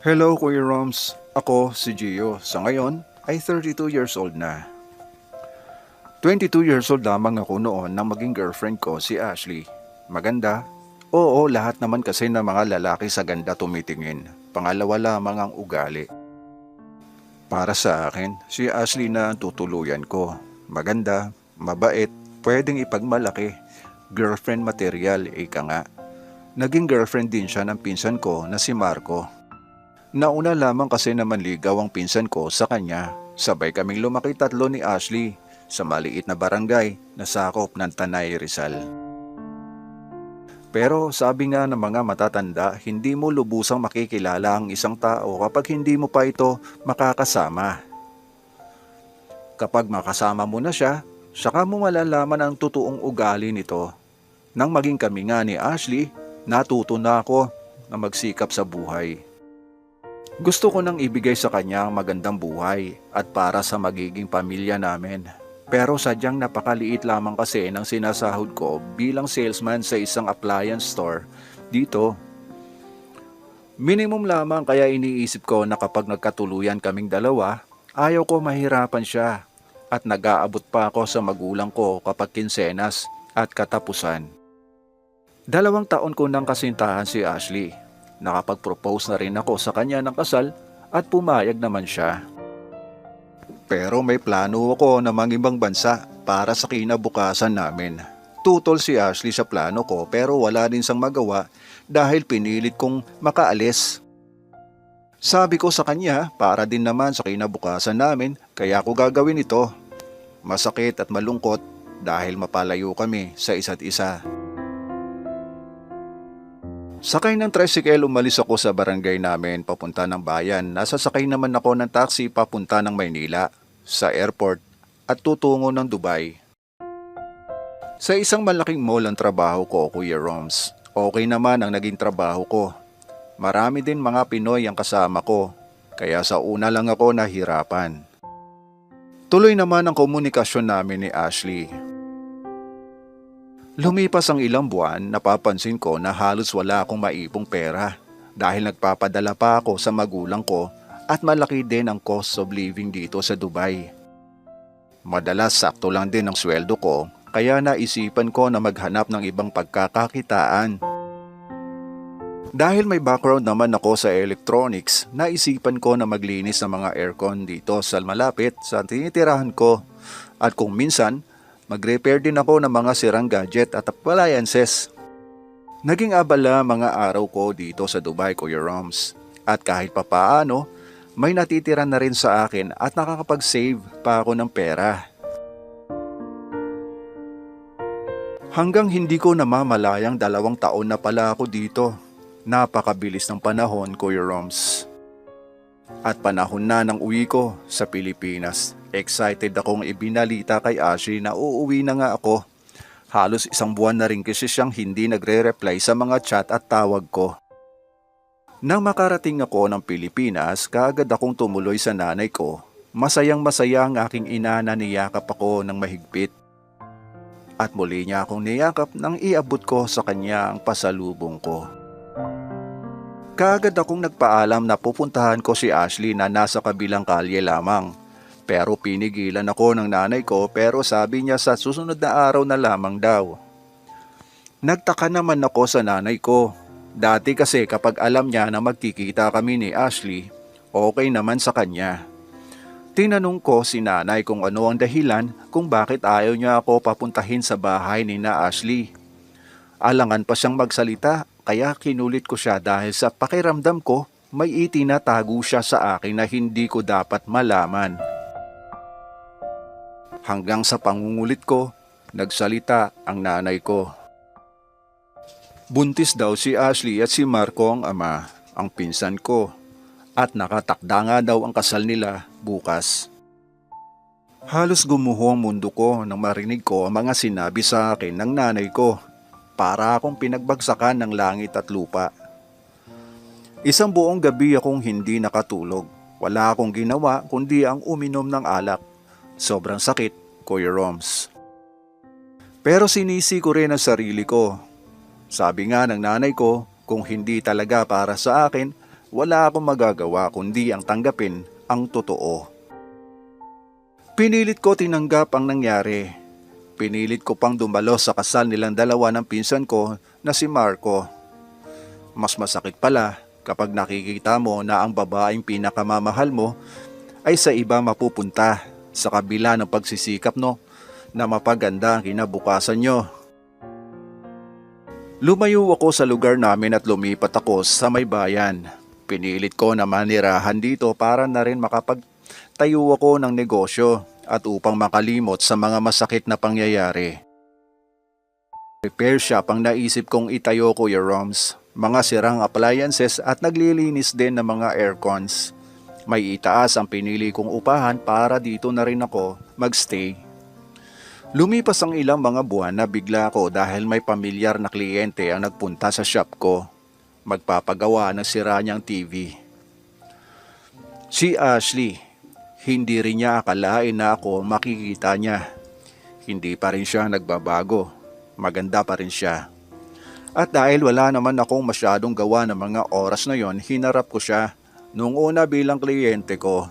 Hello Kuya Roms, ako si Gio. Sa ngayon ay 32 years old na. 22 years old lamang ako noon nang maging girlfriend ko si Ashley. Maganda? Oo, lahat naman kasi ng mga lalaki sa ganda tumitingin. Pangalawa lamang ang ugali. Para sa akin, si Ashley na ang tutuluyan ko. Maganda, mabait, pwedeng ipagmalaki. Girlfriend material, ika nga. Naging girlfriend din siya ng pinsan ko na si Marco. Nauna lamang kasi na manligaw ang pinsan ko sa kanya. Sabay kaming lumaki tatlo ni Ashley sa maliit na barangay na sakop ng Tanay Rizal. Pero sabi nga ng mga matatanda, hindi mo lubusang makikilala ang isang tao kapag hindi mo pa ito makakasama. Kapag makasama mo na siya, saka mo malalaman ang totoong ugali nito. Nang maging kami nga ni Ashley, natuto na ako na magsikap sa buhay. Gusto ko nang ibigay sa kanya ang magandang buhay at para sa magiging pamilya namin. Pero sadyang napakaliit lamang kasi ng sinasahod ko bilang salesman sa isang appliance store dito. Minimum lamang kaya iniisip ko na kapag nagkatuluyan kaming dalawa, ayaw ko mahirapan siya at nag-aabot pa ako sa magulang ko kapag kinsenas at katapusan. 2 taon ko nang kasintahan si Ashley. Nakapag-propose na rin ako sa kanya ng kasal at pumayag naman siya. Pero may plano ako na mangibang bansa para sa kinabukasan namin. Tutol si Ashley sa plano ko pero wala din siyang magawa dahil pinilit kong makaalis. Sabi ko sa kanya para din naman sa kinabukasan namin kaya ako gagawin ito. Masakit at malungkot dahil mapalayo kami sa isa't isa. Sakay ng tricycle umalis ako sa barangay namin papunta ng bayan. Nasasakay naman ako ng taxi papunta ng Maynila, sa airport at tutungo ng Dubai. Sa isang malaking mall ang trabaho ko, Kuya Roms. Okay naman ang naging trabaho ko. Marami din mga Pinoy ang kasama ko, kaya sa una lang ako nahirapan. Tuloy naman ang komunikasyon namin ni Ashley. Lumipas ang ilang buwan, napapansin ko na halos wala akong maipong pera dahil nagpapadala pa ako sa magulang ko at malaki din ang cost of living dito sa Dubai. Madalas sakto lang din ang sweldo ko kaya naisipan ko na maghanap ng ibang pagkakakitaan. Dahil may background naman ako sa electronics, naisipan ko na maglinis ng mga aircon dito sa malapit sa tinitirahan ko at kung minsan, mag-repair din ako ng mga sirang gadget at appliances. Naging abala mga araw ko dito sa Dubai, Kuya Roms. At kahit papaano, may natitira na rin sa akin at nakakapag-save pa ako ng pera. Hanggang hindi ko namamalayang 2 taon na pala ako dito. Napakabilis ng panahon, Kuya Roms. At panahon na ng uwi ko sa Pilipinas. Excited akong ibinalita kay Ashley na uuwi na nga ako. Halos 1 buwan na rin kasi siyang hindi nagre-reply sa mga chat at tawag ko. Nang makarating ako ng Pilipinas, kaagad akong tumuloy sa nanay ko. Masayang masaya ang aking ina na niyakap ako ng mahigpit. At muli niya akong niyakap nang iabot ko sa kanya ang pasalubong ko. Kaagad akong nagpaalam na pupuntahan ko si Ashley na nasa kabilang kalye lamang. Pero pinigilan ako ng nanay ko pero sabi niya sa susunod na araw na lamang daw. Nagtaka naman ako sa nanay ko. Dati kasi kapag alam niya na magkikita kami ni Ashley, okay naman sa kanya. Tinanong ko si nanay kung ano ang dahilan kung bakit ayaw niya ako papuntahin sa bahay ni na Ashley. Alangan pa siyang magsalita kaya kinulit ko siya dahil sa pakiramdam ko may itinatago siya sa akin na hindi ko dapat malaman. Hanggang sa pangungulit ko, nagsalita ang nanay ko. Buntis daw si Ashley at si Marco ang ama, ang pinsan ko, at nakatakda nga daw ang kasal nila bukas. Halos gumuho ang mundo ko nang marinig ko ang mga sinabi sa akin ng nanay ko, para akong pinagbagsakan ng langit at lupa. Isang buong gabi akong hindi nakatulog. Wala akong ginawa kundi ang uminom ng alak. Sobrang sakit, Kuya Roms. Pero sinisi ko rin ang sarili ko. Sabi nga ng nanay ko, kung hindi talaga para sa akin, Wala akong magagawa kundi ang tanggapin ang totoo. Pinilit ko tinanggap ang nangyari. Pinilit ko pang dumalo sa kasal nilang dalawa ng pinsan ko na si Marco. Mas masakit pala kapag nakikita mo na ang babaeng pinakamamahal mo ay sa iba mapupunta sa kabila ng pagsisikap na mapaganda ang kinabukasan nyo. Lumayo ako sa lugar namin at lumipat ako sa may bayan. Pinilit ko na manirahan dito para na rin makapagtayo ako ng negosyo at upang makalimot sa mga masakit na pangyayari. Repair shop ang naisip kong itayo, Kuya Roms. Mga sirang appliances at naglilinis din ng mga aircons. May itaas ang pinili kong upahan para dito na rin ako magstay. Lumipas ang ilang mga buwan na bigla ko dahil may pamilyar na kliyente ang nagpunta sa shop ko. Magpapagawa ng sira niyang TV. Si Ashley, hindi rin niya akalain na ako makikita niya. Hindi pa rin siya nagbabago. Maganda pa rin siya. At dahil wala naman akong masyadong gawa ng mga oras na yon, hinarap ko siya nung una bilang kliyente ko.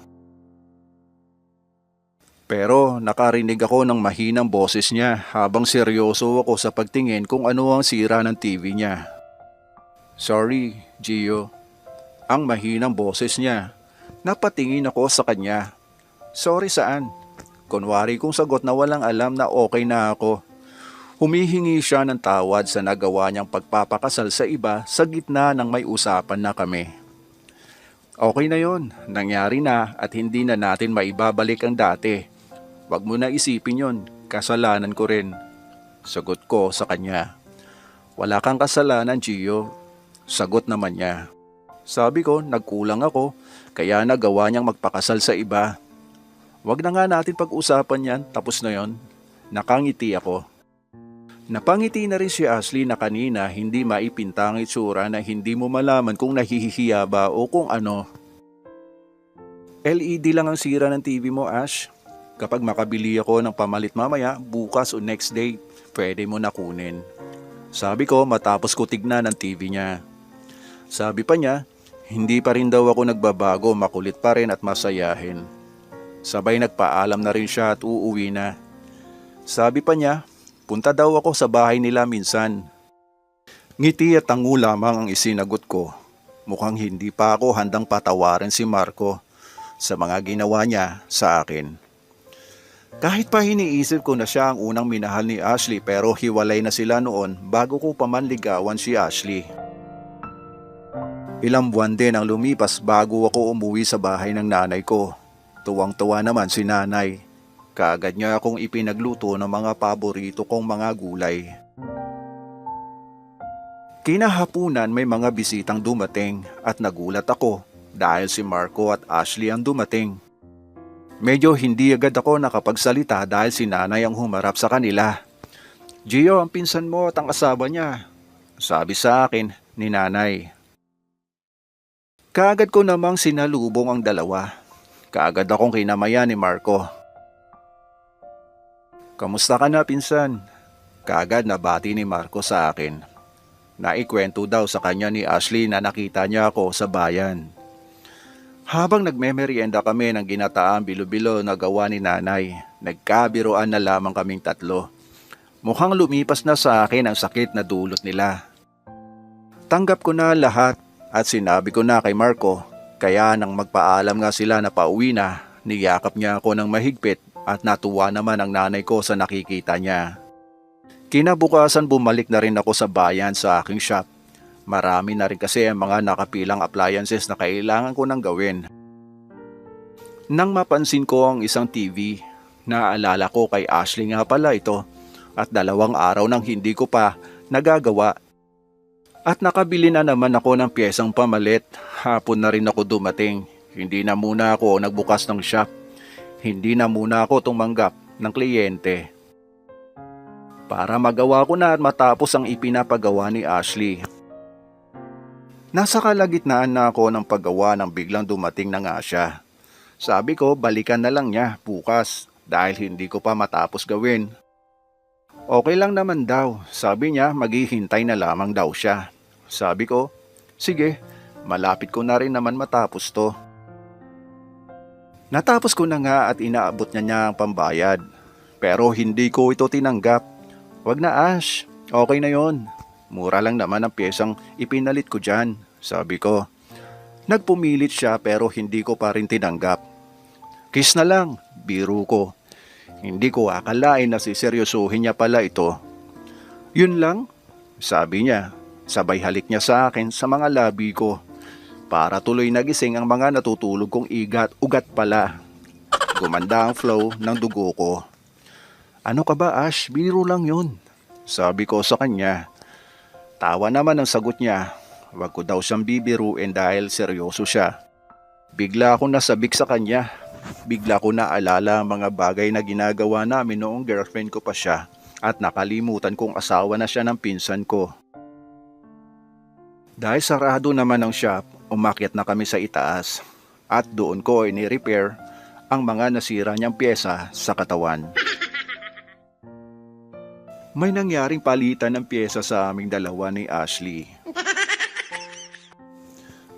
Pero nakarinig ako ng mahinang boses niya habang seryoso ako sa pagtingin kung ano ang sira ng TV niya. Sorry, Gio. Ang mahinang boses niya. Napatingin ako sa kanya. Sorry saan? Kunwari kong sagot na walang alam na okay na ako. Humihingi siya ng tawad sa nagawa niyang pagpapakasal sa iba sa gitna ng may usapan na kami. Okay na yon, nangyari na at hindi na natin maibabalik ang dati. Wag mo na isipin yon, kasalanan ko rin. Sagot ko sa kanya. Wala kang kasalanan, Gio. Sagot naman niya. Sabi ko, nagkulang ako, kaya nagawa niyang magpakasal sa iba. Wag na nga natin pag-usapan yan, tapos na yon. Nakangiti ako. Napangiti na rin si Ashley na kanina hindi maipinta ang itsura na hindi mo malaman kung nahihiya ba o kung ano. LED lang ang sira ng TV mo, Ash. Kapag makabili ako ng pamalit mamaya, bukas o next day, pwede mo na kunin. Sabi ko matapos ko tignan ang TV niya. Sabi pa niya, hindi pa rin daw ako nagbabago, makulit pa rin at masayahin. Sabay nagpaalam na rin siya at uuwi na. Sabi pa niya, punta daw ako sa bahay nila minsan. Ngiti at tango lamang ang isinagot ko. Mukhang hindi pa ako handang patawarin si Marco sa mga ginawa niya sa akin. Kahit pa iniisip ko na siya ang unang minahal ni Ashley pero hiwalay na sila noon bago ko pa man ligawan si Ashley. Ilang buwan din ang lumipas bago ako umuwi sa bahay ng nanay ko. Tuwang-tuwa naman si nanay. Kaagad niya akong ipinagluto ng mga paborito kong mga gulay. Kinahapunan may mga bisitang dumating at nagulat ako dahil si Marco at Ashley ang dumating. Medyo hindi agad ako nakapagsalita dahil si nanay ang humarap sa kanila. Gio, ang pinsan mo at ang asawa niya, sabi sa akin ni nanay. Kaagad ko namang sinalubong ang dalawa. Kaagad akong kinamayan ni Marco. Kamusta ka na, pinsan? Kaagad nabati ni Marco sa akin. Naikwento daw sa kanya ni Ashley na nakita niya ako sa bayan. Habang nagmemeryenda kami ng ginataang bilo-bilo na gawa ni nanay, nagkabiroan na lamang kaming tatlo. Mukhang lumipas na sa akin ang sakit na dulot nila. Tanggap ko na lahat at sinabi ko na kay Marco, kaya nang magpaalam nga sila na pauwi na, niyakap niya ako ng mahigpit at natuwa naman ang nanay ko sa nakikita niya. Kinabukasan bumalik na rin ako sa bayan sa aking shop. Marami na rin kasi ang mga nakapilang appliances na kailangan ko nang gawin. Nang mapansin ko ang isang TV, naalala ko kay Ashley nga pala ito at 2 araw nang hindi ko pa nagagawa. At nakabili na naman ako ng piyesang pamalit. Hapon na rin ako dumating. Hindi na muna ako nagbukas ng shop. Hindi na muna ako tumanggap ng kliyente. Para magawa ko na at matapos ang ipinapagawa ni Ashley. Nasa kalagitnaan na ako ng paggawa nang biglang dumating na nga siya. Sabi ko balikan na lang niya bukas dahil hindi ko pa matapos gawin. Okay lang naman daw. Sabi niya maghihintay na lamang daw siya. Sabi ko, sige, Malapit ko na rin naman matapos to. Natapos ko na nga at inaabot niya ang pambayad. Pero hindi ko ito tinanggap. Wag na Ash, okay na yon. Mura lang naman ang piyesang ipinalit ko dyan, sabi ko. Nagpumilit siya pero hindi ko pa rin tinanggap. Kiss na lang, biro ko. Hindi ko akalain na siseryosohin niya pala ito. Yun lang, sabi niya. Sabay halik niya sa akin sa mga labi ko. Para tuloy nagising ang mga natutulog kong ugat pala. Gumanda ang flow ng dugo ko. Ano ka ba Ash, biro lang yun, sabi ko sa kanya. Tawa naman ang sagot niya. Wag ko daw siyang bibiruin dahil seryoso siya. Bigla akong nasabik sa kanya. Bigla ko naalala ang mga bagay na ginagawa namin noong girlfriend ko pa siya at nakalimutan kong asawa na siya ng pinsan ko. Dahil sarado naman ang shop, umakyat na kami sa itaas at doon ko ini-repair ang mga nasira niyang pyesa sa katawan. May nangyaring palitan ng pyesa sa aming dalawa ni Ashley.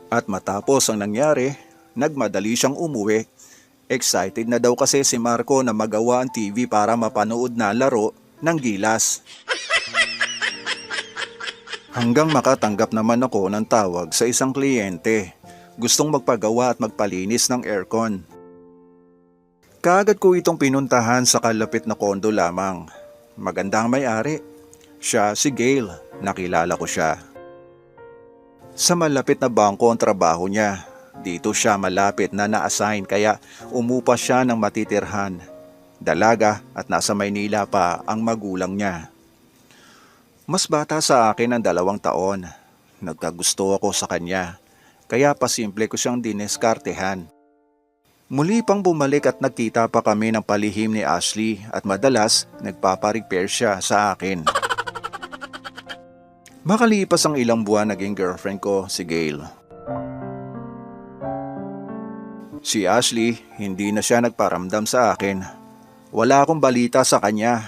At matapos ang nangyari, nagmadali siyang umuwi. Excited na daw kasi si Marco na magawa ang TV para mapanood na laro ng Gilas. Hanggang makatanggap naman ako ng tawag sa isang kliyente. Gustong magpagawa at magpalinis ng aircon. Kaagad ko itong pinuntahan sa kalapit na kondo lamang. Magandang may-ari. Siya si Gail. Nakilala ko siya. Sa malapit na bangko ang trabaho niya. Dito siya malapit na na-assign kaya umupa siya ng matitirhan. Dalaga at nasa Maynila pa ang magulang niya. Mas bata sa akin ng 2 taon. Nagkagusto ako sa kanya. Kaya pasimple ko siyang dineskartehan. Muli pang bumalik at nagkita pa kami ng palihim ni Ashley at madalas nagpaparepair siya sa akin. Makalipas ang ilang buwan naging girlfriend ko si Gail. Si Ashley hindi na siya nagparamdam sa akin. Wala akong balita sa kanya.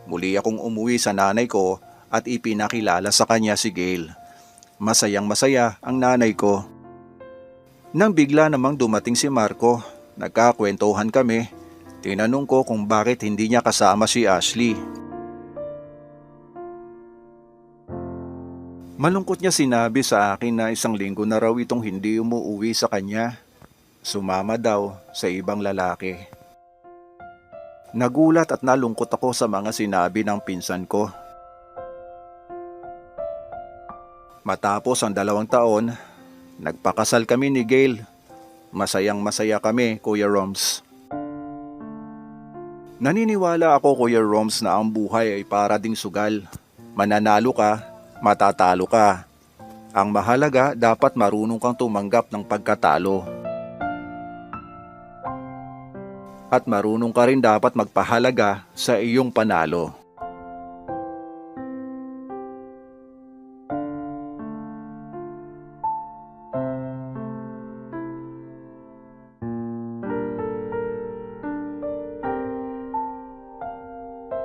Muli akong umuwi sa nanay ko at ipinakilala sa kanya si Gail. Masayang masaya ang nanay ko. Nang bigla namang dumating si Marco, nagkakwentuhan kami. Tinanong ko kung bakit hindi niya kasama si Ashley. Malungkot niya sinabi sa akin na 1 linggo na raw itong hindi umuuwi sa kanya. Sumama daw sa ibang lalaki. Nagulat at nalungkot ako sa mga sinabi ng pinsan ko. Matapos ang 2 taon, nagpakasal kami ni Gail. Masayang masaya kami, Kuya Roms. Naniniwala ako, Kuya Roms, na ang buhay ay para ding sugal. Mananalo ka, matatalo ka. Ang mahalaga, dapat marunong kang tumanggap ng pagkatalo. At marunong ka rin dapat magpahalaga sa iyong panalo.